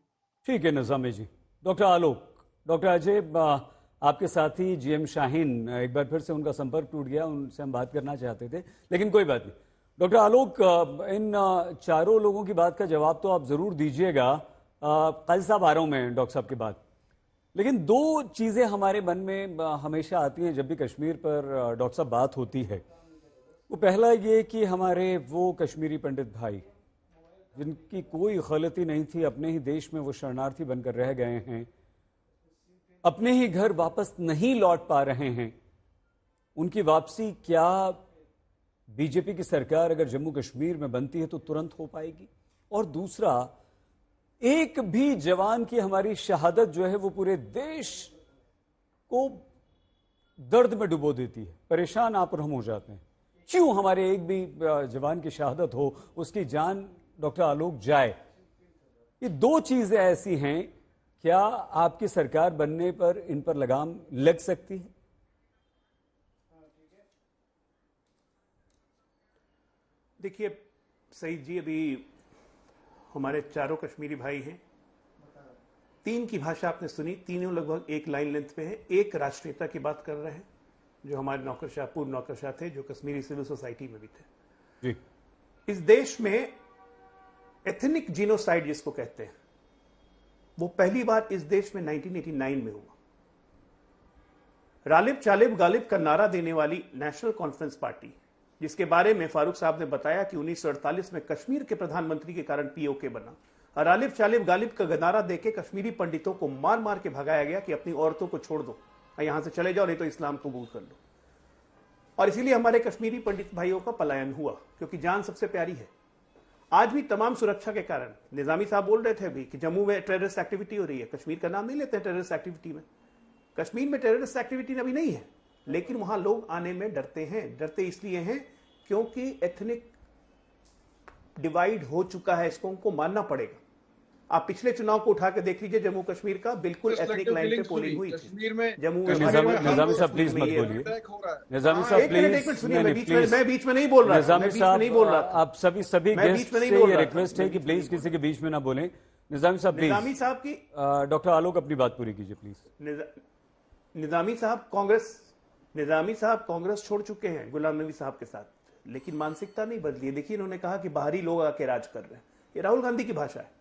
ठीक है निजामी जी। डॉक्टर आलोक, डॉक्टर अजय, आपके साथी जीएम शाहीन, एक बार फिर से उनका संपर्क टूट गया, उनसे हम बात करना चाहते थे, लेकिन कोई बात नहीं। डॉक्टर आलोक, इन चारों लोगों की बात का जवाब तो आप जरूर दीजिएगा। काजी साहब आ रहा हूं मैं डॉक्टर साहब के बाद, लेकिन दो चीजें हमारे मन में हमेशा आती हैं जब भी कश्मीर पर डॉक्टर साहब बात होती है। वो पहला ये कि हमारे वो कश्मीरी पंडित भाई जिनकी कोई गलती नहीं थी, अपने ही देश में वो शरणार्थी बनकर रह गए हैं, अपने ही घर वापस नहीं लौट पा रहे हैं, उनकी वापसी क्या बीजेपी की सरकार अगर जम्मू कश्मीर में बनती है तो तुरंत हो पाएगी? और दूसरा, एक भी जवान की हमारी शहादत जो है वो पूरे देश को दर्द में डुबो देती है, परेशान आप और हम हो जाते हैं। क्यों हमारे एक भी जवान की शहादत हो, उसकी जान डॉक्टर आलोक जाए? ये दो चीजें ऐसी हैं, क्या आपकी सरकार बनने पर इन पर लगाम लग सकती है? देखिए सईद जी, अभी हमारे चारों कश्मीरी भाई हैं, तीन की भाषा आपने सुनी, तीनों लगभग एक लाइन लेंथ पे हैं, एक राष्ट्रीयता की बात कर रहे हैं, जो हमारे नौकरशाह, पूर्व नौकरशाह थे, जो कश्मीरी सिविल सोसाइटी में भी थे। जी। इस देश में एथनिक जीनोसाइड जिसको कहते हैं, वो पहली बार इस देश में 1989 में हुआ। रालिब चालिब गालिब का नारा देने वाली नेशनल कॉन्फ्रेंस पार्टी, जिसके बारे में फारूक साहब ने बताया कि 1948 में कश्मीर के प्रधानमंत्री के कारण पीओके बना, और रालिब चालिब गालिब का नारा देके कश्मीरी पंडितों को मार मार के भगाया गया कि अपनी औरतों को छोड़ दो, यहां से चले जाओ, नहीं तो इस्लाम कबूल कर लो। और इसीलिए हमारे कश्मीरी पंडित भाइयों का पलायन हुआ, क्योंकि जान सबसे प्यारी है। आज भी तमाम सुरक्षा के कारण, निजामी साहब बोल रहे थे अभी कि जम्मू में टेररिस्ट एक्टिविटी हो रही है, कश्मीर का नाम नहीं लेते हैं टेररिस्ट एक्टिविटी में। कश्मीर में टेररिस्ट एक्टिविटी अभी नहीं है, लेकिन वहां लोग आने में डरते हैं। डरते इसलिए हैं क्योंकि एथनिक डिवाइड हो चुका है, इसको उनको मानना पड़ेगा। आप पिछले चुनाव को उठा के देख लीजिए, जम्मू कश्मीर का बिल्कुल एथनिक लाइन पे पोलिंग हुई थी। जम्मू में निजामी साहब प्लीज मत बोलिए। निजामी साहब प्लीज, सुनिए, मैं बीच में नहीं बोल रहा। निजामी साहब, आप सभी गेस्ट से ये रिक्वेस्ट है कि प्लीज किसी के बीच में ना बोलें। निजामी साहब प्लीज। निजामी साहब की डॉक्टर आलोक अपनी बात पूरी कीजिए प्लीज। निजामी साहब कांग्रेस छोड़ चुके हैं गुलाम नबी साहब के साथ, लेकिन मानसिकता नहीं बदली है। देखिए, इन्होंने कहा कि बाहरी लोग आके राज कर रहे हैं, ये राहुल गांधी की भाषा है।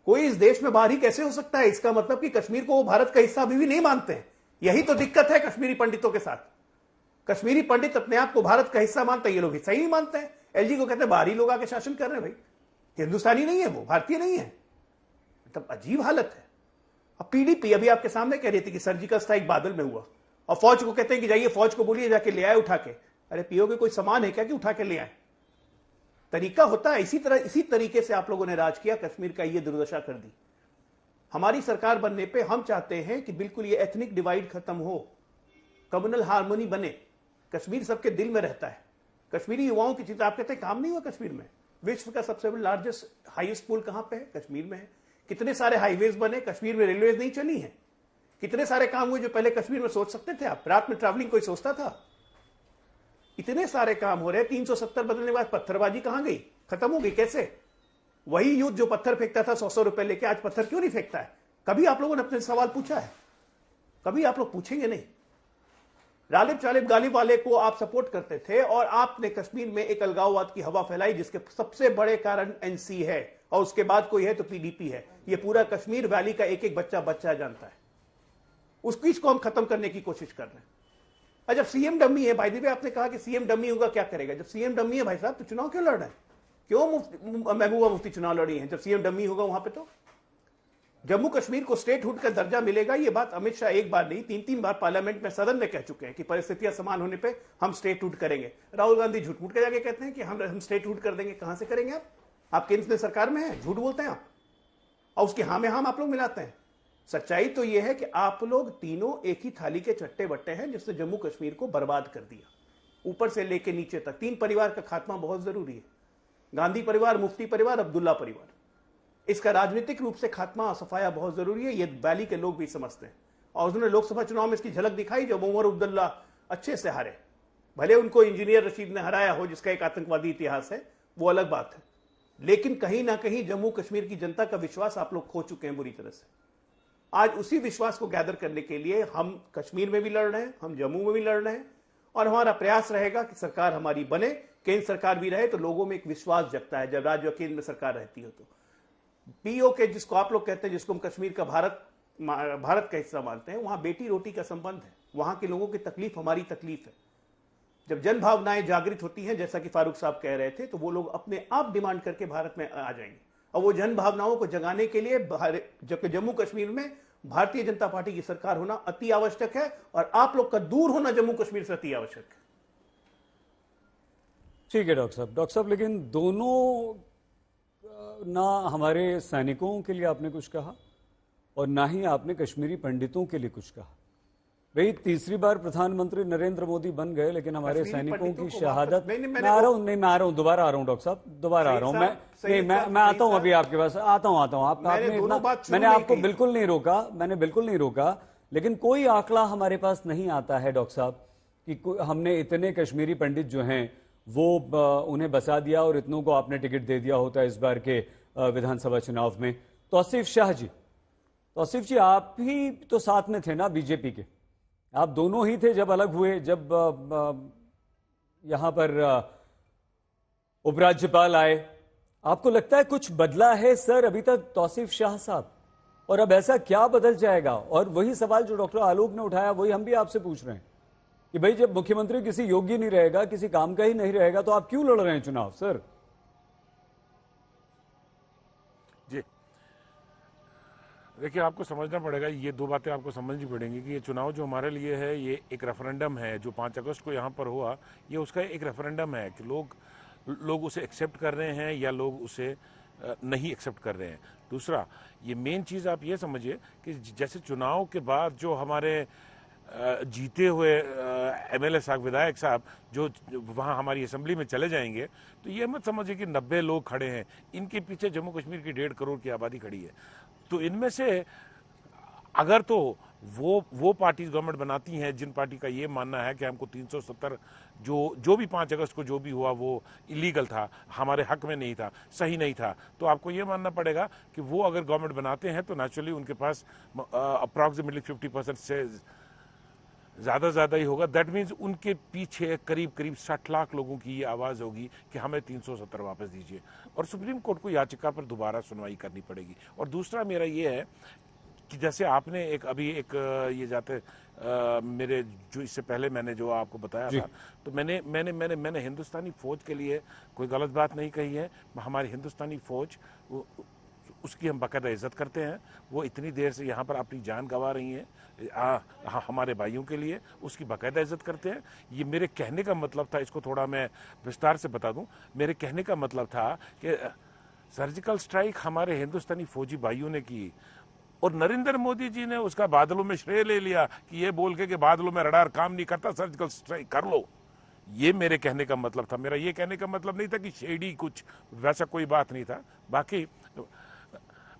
कोई इस देश में बाहरी कैसे हो सकता है? इसका मतलब कि कश्मीर को वो भारत का हिस्सा अभी भी नहीं मानते हैं। यही तो दिक्कत है कश्मीरी पंडितों के साथ। कश्मीरी पंडित अपने आप को भारत का हिस्सा मानते हैं, ये लोग हिस्सा ही नहीं मानते हैं। एलजी को कहते हैं बाहरी लोग आके शासन कर रहे हैं। भाई हिंदुस्तानी नहीं है, वो भारतीय नहीं है। मतलब अजीब हालत है। अब पीडीपी अभी आपके सामने कह रही थी कि सर्जिकल स्ट्राइक बादल में हुआ, और फौज को कहते हैं कि जाइए फौज को बोलिए जाके ले आए उठा के। अरे पीओ के कोई सामान है क्या कि उठा के ले आए? तरीका होता है। इसी तरीके से आप लोगों ने राज किया, कश्मीर का ये दुर्दशा कर दी। हमारी सरकार बनने पे हम चाहते हैं कि बिल्कुल ये एथनिक डिवाइड खत्म हो, कम्युनल हार्मोनी बने। कश्मीर सबके दिल में रहता है। कश्मीरी युवाओं की चिंता, आप कहते हैं काम नहीं हुआ कश्मीर में? विश्व का सबसे बड़ा लार्जेस्ट हाई स्कूल कहां पे है? कश्मीर में है। कितने सारे हाईवेज बने, कश्मीर में रेलवे नहीं चली है। कितने सारे काम हुए जो पहले कश्मीर में सोच सकते थे आप? रात में ट्रैवलिंग कोई सोचता था? इतने सारे काम हो रहे। 370 बदलने के बाद पत्थरबाजी कहां गई? खत्म हो गई। कैसे? वही यूथ जो पत्थर फेंकता था 100-100 रुपए लेके, आज पत्थर क्यों नहीं फेंकता है? कभी आप लोगों ने अपने सवाल पूछा है? कभी आप लोग पूछेंगे नहीं। रालिब चालिब गालिब वाले को आप सपोर्ट करते थे, और आपने कश्मीर में एक अलगाववाद की हवा फैलाई, जिसके सबसे बड़े कारण एनसी है, और उसके बाद कोई है तो पीडीपी है। यह पूरा कश्मीर वैली का एक एक बच्चा जानता है। उस चीज को हम खत्म करने की कोशिश कर रहे हैं। और जब सीएम डम्मी है, भाई दी आपने कहा कि सीएम डम्मी होगा, क्या करेगा? जब सीएम डम्मी है भाई साहब, तो चुनाव क्यों लड़ रहे हैं? क्यों महबूबा मुफ्ती चुनाव लड़ी है? जब सीएम डम्मी होगा वहां पे तो जम्मू कश्मीर को स्टेटहुड का दर्जा मिलेगा। ये बात अमित शाह एक बार नहीं 3-3 बार पार्लियामेंट में, सदन में कह चुके हैं कि परिस्थितियां समान होने पे हम स्टेटहुड करेंगे। राहुल गांधी झूठ मूठ के जाके कहते हैं कि हम स्टेटहुड कर देंगे। कहां से करेंगे आप केंद्र सरकार में है, झूठ बोलते हैं आप, और उसके हाँ में हम आप लोग मिलाते हैं। सच्चाई तो यह है कि आप लोग तीनों एक ही थाली के चट्टे बट्टे हैं, जिसने जम्मू कश्मीर को बर्बाद कर दिया, ऊपर से लेके नीचे तक। 3 परिवार का खात्मा बहुत जरूरी है। गांधी परिवार, मुफ्ती परिवार, अब्दुल्ला परिवार। इसका राजनीतिक रूप से खात्मा, सफाया बहुत जरूरी है। ये वैली के लोग भी समझते हैं, और उन्होंने लोकसभा चुनाव में इसकी झलक दिखाई जब उमर अब्दुल्ला अच्छे से हारे। भले उनको इंजीनियर रशीद ने हराया हो, जिसका एक आतंकवादी इतिहास है, वो अलग बात है, लेकिन कहीं ना कहीं जम्मू कश्मीर की जनता का विश्वास आप लोग खो चुके हैं बुरी तरह से। आज उसी विश्वास को गैदर करने के लिए हम कश्मीर में भी लड़ रहे हैं, हम जम्मू में भी लड़ रहे हैं, और हमारा प्रयास रहेगा कि सरकार हमारी बने, केंद्र सरकार भी रहे, तो लोगों में एक विश्वास जगता है जब राज्य और केंद्र में सरकार रहती हो। तो पीओके जिसको आप लोग कहते हैं, जिसको हम कश्मीर का भारत का हिस्सा मानते हैं, वहां बेटी रोटी का संबंध है। वहां के लोगों की तकलीफ हमारी तकलीफ है। जब जन भावनाएं जागृत होती हैं, जैसा कि फारूक साहब कह रहे थे, तो वो लोग अपने आप डिमांड करके भारत में आ जाएंगे। और वो जन भावनाओं को जगाने के लिए जबकि जम्मू कश्मीर में भारतीय जनता पार्टी की सरकार होना अति आवश्यक है, और आप लोग का दूर होना जम्मू कश्मीर से अति आवश्यक है। ठीक है डॉक्टर साहब, लेकिन दोनों ना हमारे सैनिकों के लिए आपने कुछ कहा और ना ही आपने कश्मीरी पंडितों के लिए कुछ कहा। भाई तीसरी बार प्रधानमंत्री नरेंद्र मोदी बन गए, लेकिन हमारे सैनिकों की शहादत। मैं आ रहा हूं, दोबारा आ रहा हूं डॉक्टर साहब, दोबारा आ रहा हूं मैं आता हूं अभी आपके पास, आता हूं मैंने आपको बिल्कुल नहीं रोका, लेकिन कोई आंकड़ा हमारे पास नहीं आता है डॉक्टर साहब कि हमने इतने कश्मीरी पंडित जो हैं वो उन्हें बसा दिया और इतनों को आपने टिकट दे दिया होता इस बार के विधानसभा चुनाव में। तौसीफ शाह जी, आप ही तो साथ में थे ना बीजेपी के, आप दोनों ही थे जब अलग हुए, जब यहां पर उपराज्यपाल आए। आपको लगता है कुछ बदला है सर अभी तक तौसीफ शाह साहब, और अब ऐसा क्या बदल जाएगा? और वही सवाल जो डॉक्टर आलोक ने उठाया वही हम भी आपसे पूछ रहे हैं कि भाई जब मुख्यमंत्री किसी योग्य नहीं रहेगा, किसी काम का ही नहीं रहेगा, तो आप क्यों लड़ रहे हैं चुनाव सर? जी देखिए, आपको समझना पड़ेगा, ये दो बातें आपको समझनी पड़ेंगी कि ये चुनाव जो हमारे लिए है ये एक रेफरेंडम है। जो 5 अगस्त को यहाँ पर हुआ, ये उसका एक रेफरेंडम है कि लोग उसे एक्सेप्ट कर रहे हैं या लोग उसे नहीं एक्सेप्ट कर रहे हैं। दूसरा, ये मेन चीज़ आप ये समझिए कि जैसे चुनाव के बाद जो हमारे जीते हुए एमएलए साहब, विधायक साहब जो वहाँ हमारी असेंबली में चले जाएंगे, तो ये मत समझिए कि 90 लोग खड़े हैं, इनके पीछे जम्मू कश्मीर की 1.5 करोड़ की आबादी खड़ी है। तो इनमें से अगर तो वो पार्टीज गवर्नमेंट बनाती हैं जिन पार्टी का ये मानना है कि हमको 370 जो भी 5 अगस्त को जो भी हुआ वो इलीगल था, हमारे हक में नहीं था, सही नहीं था, तो आपको ये मानना पड़ेगा कि वो अगर गवर्नमेंट बनाते हैं तो नेचुरली उनके पास अप्रॉक्सीमेटली 50% से ज़्यादा ही होगा। दैट मीन्स उनके पीछे करीब 60 लाख लोगों की ये आवाज़ होगी कि हमें 370 वापस दीजिए, और सुप्रीम कोर्ट को याचिका पर दोबारा सुनवाई करनी पड़ेगी। और दूसरा मेरा ये है कि जैसे आपने ये जाते मेरे जो इससे पहले मैंने जो आपको बताया था, तो मैंने हिंदुस्तानी फौज के लिए कोई गलत बात नहीं कही है। हमारी हिंदुस्तानी फौज उसकी हम बाकायदा इज्जत करते हैं। वो इतनी देर से यहाँ पर अपनी जान गंवा रही हैं हमारे भाइयों के लिए, उसकी बाकायदा इज्जत करते हैं। ये मेरे कहने का मतलब था, इसको थोड़ा मैं विस्तार से बता दूं। मेरे कहने का मतलब था कि सर्जिकल स्ट्राइक हमारे हिंदुस्तानी फौजी भाइयों ने की, और नरेंद्र मोदी जी ने उसका बादलों में श्रेय ले लिया कि ये बोल के कि बादलों में रडार काम नहीं करता, सर्जिकल स्ट्राइक कर लो। ये मेरे कहने का मतलब था। मेरा ये कहने का मतलब नहीं था कि शेडी कुछ वैसा कोई बात नहीं था। बाकी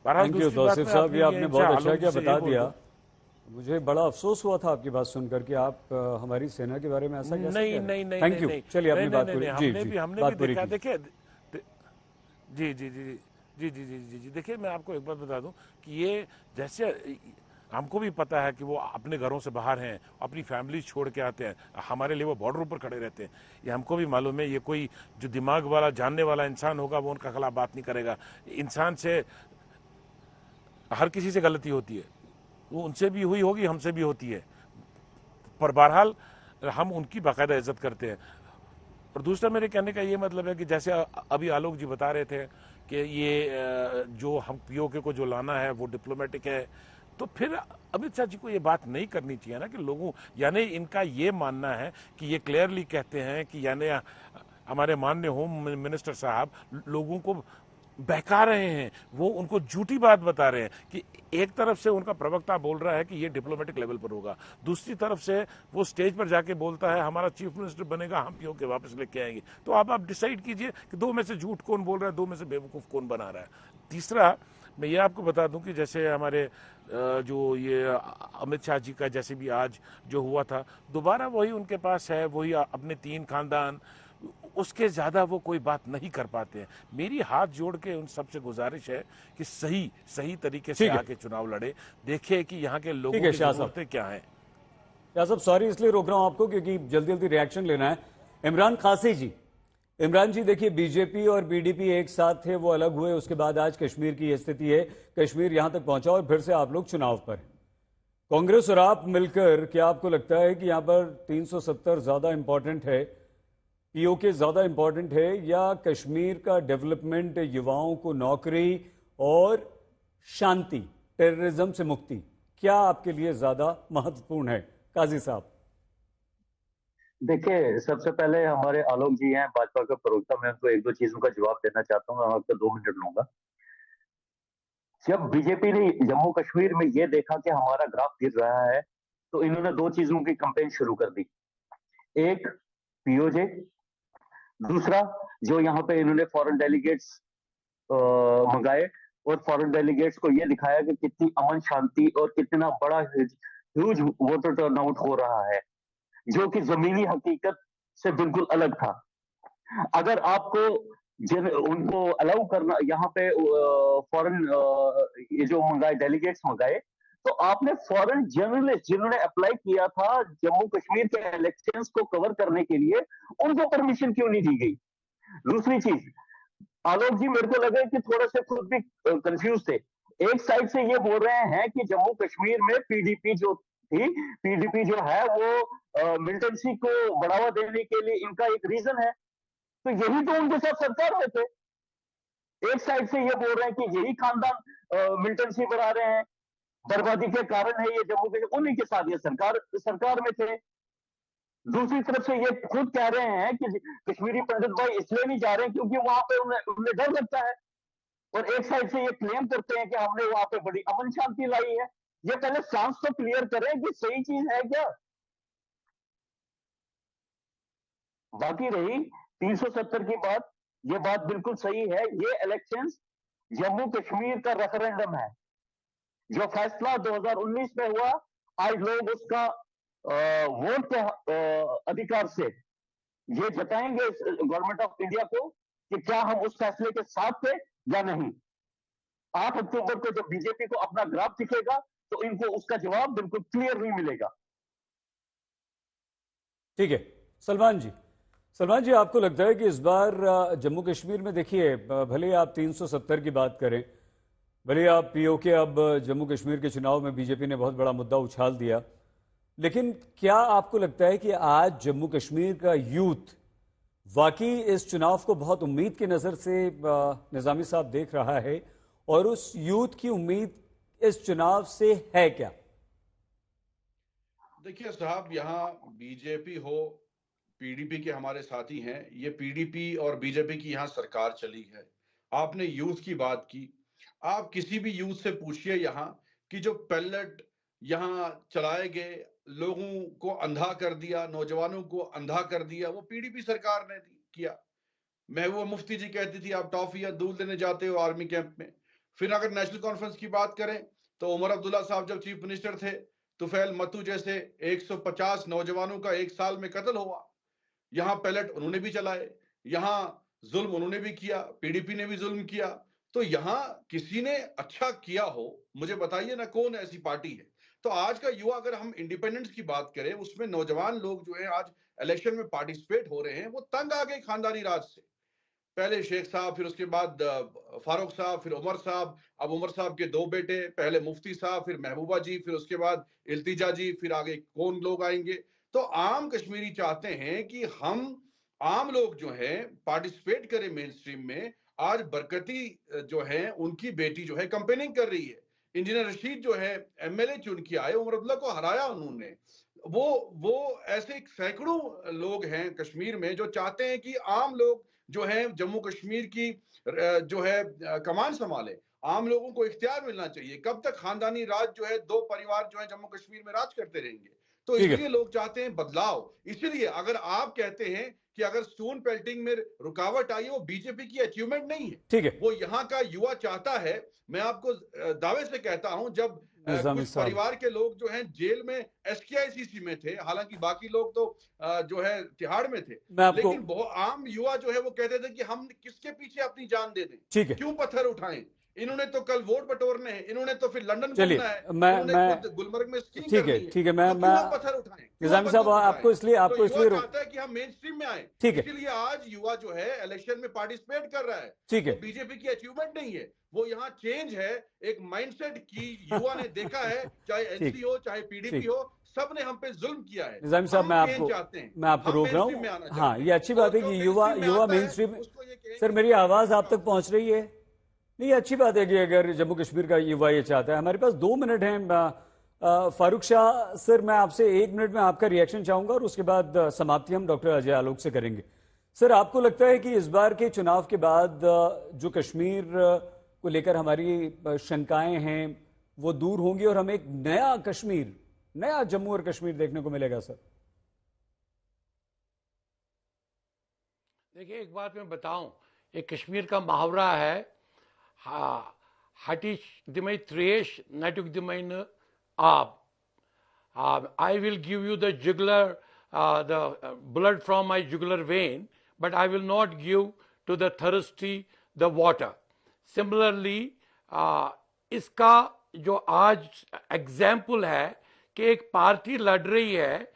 थैंक यू तौसीफ साहब, ये आपने बहुत अच्छा क्या बता दिया। मुझे बड़ा अफसोस हुआ था आपकी बात सुनकर कि आप हमारी सेना के बारे में ऐसा कैसे कह रहे हैं। थैंक यू, चलिए अपनी बात पूरी। हमने भी देखा, देखिए जी देखिए, मैं आपको एक बात बता दूं कि ये जैसे हमको भी पता है कि वो अपने घरों से बाहर हैं, अपनी फैमिली छोड़ के आते हैं, हमारे लिए वो बॉर्डर पर खड़े रहते हैं। ये हमको भी मालूम है। ये कोई जो दिमाग वाला जानने वाला इंसान होगा वो उनका खिलाफ बात नहीं करेगा। इंसान से हर किसी से गलती होती है, वो उनसे भी हुई होगी, हमसे भी होती है, पर बहरहाल हम उनकी बाकायदा इज्जत करते हैं। और दूसरा मेरे कहने का ये मतलब है कि जैसे अभी आलोक जी बता रहे थे कि ये जो हम पीओके को जो लाना है वो डिप्लोमेटिक है, तो फिर अमित शाह जी को ये बात नहीं करनी चाहिए ना कि लोगों, यानी इनका ये मानना है कि ये क्लियरली कहते हैं कि यानी हमारे माननीय होम मिनिस्टर साहब लोगों को बहका रहे हैं, वो उनको झूठी बात बता रहे हैं कि एक तरफ से उनका प्रवक्ता बोल रहा है कि ये डिप्लोमेटिक लेवल पर होगा, दूसरी तरफ से वो स्टेज पर जाके बोलता है हमारा चीफ मिनिस्टर बनेगा, हम पीओके वापस लेके आएंगे। तो आप डिसाइड कीजिए कि दो में से झूठ कौन बोल रहा है, दो में से बेवकूफ़ कौन बना रहा है। तीसरा, मैं ये आपको बता दूं कि जैसे हमारे जो ये अमित शाह जी का जैसे भी आज जो हुआ था, दोबारा वही उनके पास है, वही अपने 3 खानदान, उसके ज्यादा वो कोई बात नहीं कर पाते हैं। मेरी हाथ जोड़ के उन सबसे गुजारिश है कि सही तरीके से आके चुनाव लड़े, देखे कि यहाँ के लोगों की जरूरतें क्या हैं। या सब सॉरी इसलिए रोक रहा हूं आपको क्योंकि जल्दी जल्दी रिएक्शन लेना है। इमरान खासी जी, इमरान जी देखिए, बीजेपी और पीडीपी एक साथ थे, वो अलग हुए, उसके बाद आज कश्मीर की ये स्थिति है, कश्मीर यहां तक पहुंचा और फिर से आप लोग चुनाव पर हैं। कांग्रेस और आप मिलकर क्या आपको लगता है कि यहां पर 370 ज्यादा इंपॉर्टेंट है, पीओके ज्यादा इंपॉर्टेंट है, या कश्मीर का डेवलपमेंट, युवाओं को नौकरी और शांति, टेररिज्म से मुक्ति, क्या आपके लिए ज्यादा महत्वपूर्ण है? काजी साहब। देखिए, सबसे पहले हमारे आलोक जी हैं, भाजपा के प्रवक्ता, मैं उनको एक दो चीजों का जवाब देना चाहता हूँ। मैं आपको 2 मिनट लूंगा। जब बीजेपी ने जम्मू कश्मीर में ये देखा कि हमारा ग्राफ गिर रहा है, तो इन्होंने 2 चीजों की कैंपेन शुरू कर दी। एक पीओजे, दूसरा जो यहाँ पे इन्होंने फॉरेन डेलीगेट्स मंगाए और फॉरेन डेलीगेट्स को ये दिखाया कि कितनी अमन शांति और कितना बड़ा ह्यूज वोटर टर्नआउट हो रहा है, जो कि जमीनी हकीकत से बिल्कुल अलग था। अगर आपको उनको अलाउ करना, यहाँ पे फॉरेन ये जो मंगाए डेलीगेट्स मंगाए, तो आपने फॉरेन जर्नलिस्ट जिन्होंने अप्लाई किया था जम्मू कश्मीर के इलेक्शंस को कवर करने के लिए, उनको परमिशन क्यों नहीं दी गई? दूसरी चीज, आलोक जी मेरे को लगे कि थोड़ा से खुद भी कंफ्यूज थे। एक साइड से ये बोल रहे हैं कि जम्मू कश्मीर में पीडीपी जो थी, पीडीपी जो है वो मिलिटेंसी को बढ़ावा देने के लिए इनका एक रीजन है, तो यही तो उनके साथ सरकार में थे। एक साइड से ये बोल रहे हैं कि यही खानदान मिलिटेंसी बढ़ा रहे हैं, बर्बादी के कारण है ये जम्मू के, उन्हीं के साथ ये सरकार में थे। दूसरी तरफ से ये खुद कह रहे हैं कि कश्मीरी पंडित भाई इसलिए नहीं जा रहे क्योंकि वहां पे उन्हें डर लगता है, और एक साइड से ये क्लेम करते हैं कि हमने वहां पे बड़ी अमन शांति लाई है। ये पहले सांस तो क्लियर करें कि सही चीज है क्या। बाकी रही 370 की बात, ये बात बिल्कुल सही है। ये इलेक्शंस जम्मू कश्मीर का रेफरेंडम है। जो फैसला 2019 में हुआ, आज लोग उसका वोट के अधिकार से ये जताएंगे गवर्नमेंट ऑफ इंडिया को कि क्या हम उस फैसले के साथ थे या नहीं। 8 अक्टूबर को जब बीजेपी को अपना ग्राफ दिखेगा तो इनको उसका जवाब बिल्कुल क्लियरली मिलेगा। ठीक है, सलमान जी, आपको लगता है कि इस बार जम्मू कश्मीर में, देखिए भले आप 370 की बात करें, भले आप पीओके, अब जम्मू कश्मीर के चुनाव में बीजेपी ने बहुत बड़ा मुद्दा उछाल दिया, लेकिन क्या आपको लगता है कि आज जम्मू कश्मीर का यूथ वाकई इस चुनाव को बहुत उम्मीद की नजर से निजामी साहब देख रहा है, और उस यूथ की उम्मीद इस चुनाव से है क्या? देखिए साहब, यहाँ बीजेपी हो, पीडीपी के हमारे साथी हैं, ये पीडीपी और बीजेपी की यहाँ सरकार चली है। आपने यूथ की बात की, आप किसी भी यूथ से पूछिए यहाँ कि जो पैलेट यहाँ चलाए गए, लोगों को अंधा कर दिया, नौजवानों को अंधा कर दिया, वो पीडीपी सरकार ने किया। महबूबा मुफ्ती जी कहती थी आप टॉफी या दूध लेने जाते हो आर्मी कैंप में। फिर अगर नेशनल कॉन्फ्रेंस की बात करें तो उमर अब्दुल्ला साहब जब चीफ मिनिस्टर थे, तुफैल मत्तू जैसे 150 नौजवानों का 1 साल में कत्ल हुआ। यहाँ पैलेट उन्होंने भी चलाए, यहाँ जुल्म उन्होंने भी किया, पीडीपी ने भी जुल्म किया। तो यहाँ किसी ने अच्छा किया हो, मुझे बताइए ना, कौन ऐसी पार्टी है? तो आज का युवा, अगर हम इंडिपेंडेंस की बात करें, उसमें नौजवान लोग जो है आज इलेक्शन में पार्टिसिपेट हो रहे हैं, वो तंग आ गए खानदानी राज से। पहले शेख साहब, फिर उसके बाद फारूक साहब, फिर उमर साहब, अब उमर साहब के 2 बेटे, पहले मुफ्ती साहब, फिर महबूबा जी, फिर उसके बाद इल्तिजा जी, फिर आगे कौन लोग आएंगे। तो आम कश्मीरी चाहते हैं कि हम आम लोग जो है पार्टिसिपेट करें मेन स्ट्रीम में। आज बरकती जो है उनकी बेटी जो है कंपेनिंग कर रही है, इंजीनियर रशीद जो है एमएलए चुन के आए, उमर अब्दुल्ला को हराया उन्होंने। वो ऐसे सैकड़ों लोग हैं कश्मीर में जो चाहते हैं कि आम लोग जो है जम्मू कश्मीर की जो है कमान संभाले। आम लोगों को इख्तियार मिलना चाहिए। कब तक खानदानी राज जो है, 2 परिवार जो है जम्मू कश्मीर में राज करते रहेंगे? तो इसलिए लोग चाहते हैं बदलाव। इसलिए अगर आप कहते हैं कि अगर स्टोन पेल्टिंग में रुकावट आई है, वो बीजेपी की अचीवमेंट नहीं है, ठीक है, वो यहाँ का युवा चाहता है। मैं आपको दावे से कहता हूं, जब कुछ परिवार के लोग जो हैं जेल में एसकेआईसीसी में थे, हालांकि बाकी लोग तो जो है तिहाड़ में थे, लेकिन बहुत आम युवा जो है वो कहते थे कि हम किसके पीछे अपनी जान दे दें, क्यों पत्थर उठाएं, इन्होंने तो कल वोट बटोरने हैं, इन्होंने तो फिर लंदन चलिए, घूमना है, मैं इन्होंने खुद गुलमर्ग में स्कीइंग ठीक करनी है, है। ठीक है, तो क्यों आप पत्थर उठाएं? निजामी साहब आपको इसलिए युवा चाहता है कि हम मेन स्ट्रीम में आए, ठीक है, इसीलिए आज युवा जो है इलेक्शन में पार्टिसिपेट कर रहा है। ठीक है, बीजेपी की अचीवमेंट नहीं है, वो यहाँ चेंज है, एक माइंडसेट की युवा ने देखा है, चाहे एनसी हो चाहे पीडीपी हो, सबने हम पे जुल्म किया है। निजामी साहब मैं आपको रोक रहा हूँ। हाँ, ये अच्छी बात है कि युवा मेन स्ट्रीम। सर मेरी आवाज आप तक पहुंच रही है? नहीं, अच्छी बात है कि अगर जम्मू कश्मीर का युवा ये चाहता है। हमारे पास 2 मिनट हैं। फारूक शाह सर, मैं आपसे 1 मिनट में आपका रिएक्शन चाहूंगा और उसके बाद समाप्ति हम डॉक्टर अजय आलोक से करेंगे। सर, आपको लगता है कि इस बार के चुनाव के बाद जो कश्मीर को लेकर हमारी शंकाएं हैं वो दूर होंगी और हमें एक नया कश्मीर, नया जम्मू और कश्मीर देखने को मिलेगा? सर देखिए, एक बात मैं बताऊं, एक कश्मीर का मुहावरा है, हटिश दिमई त्रेश नटुक दिमई न आब। I will give you the jugular, the blood from my jugular vein, but I will not give to the thirsty the water. Similarly, इसका जो आज एग्जाम्पल है कि एक पार्टी लड़ रही है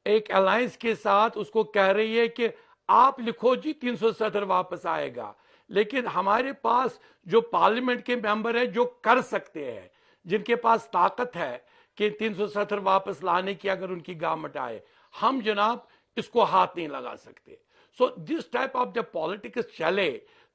एक अलायंस के साथ, उसको कह रही है कि आप लिखो जी 370 वापस आएगा, लेकिन हमारे पास जो पार्लियामेंट के मेंबर है जो कर सकते हैं, जिनके पास ताकत है कि 370 वापस लाने की अगर उनकी गामट आए, हम जनाब इसको हाथ नहीं लगा सकते। So this type of the politics चले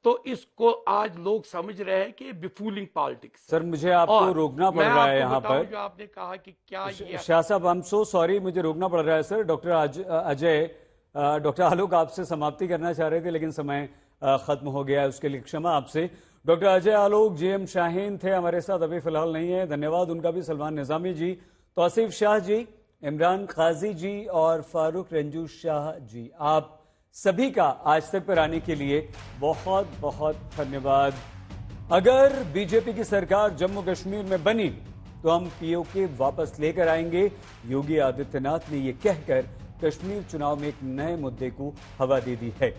तो इसको आज लोग समझ रहे हैं कि बिफूलिंग पॉलिटिक्स। सर मुझे आपको रोकना पड़ रहा है यहाँ पर, जो आपने कहा कि क्या ये शाह साहब, आई एम सो सॉरी, मुझे रोकना पड़ रहा है सर। डॉक्टर अजय, डॉक्टर आलोक आपसे समाप्ति करना चाह रहे थे लेकिन समय खत्म हो गया है, उसके लिए क्षमा आपसे। डॉक्टर अजय आलोक, जेएम शाहीन थे हमारे साथ, अभी फिलहाल नहीं है, धन्यवाद उनका भी। सलमान निजामी जी, तौसीफ शाह जी, इमरान काजी जी और फारूक रंजू शाह जी, आप सभी का आज तक पर आने के लिए बहुत बहुत धन्यवाद। अगर बीजेपी की सरकार जम्मू कश्मीर में बनी तो हम पीओके वापस लेकर आएंगे, योगी आदित्यनाथ ने यह कहकर कश्मीर चुनाव में एक नए मुद्दे को हवा दे दी है।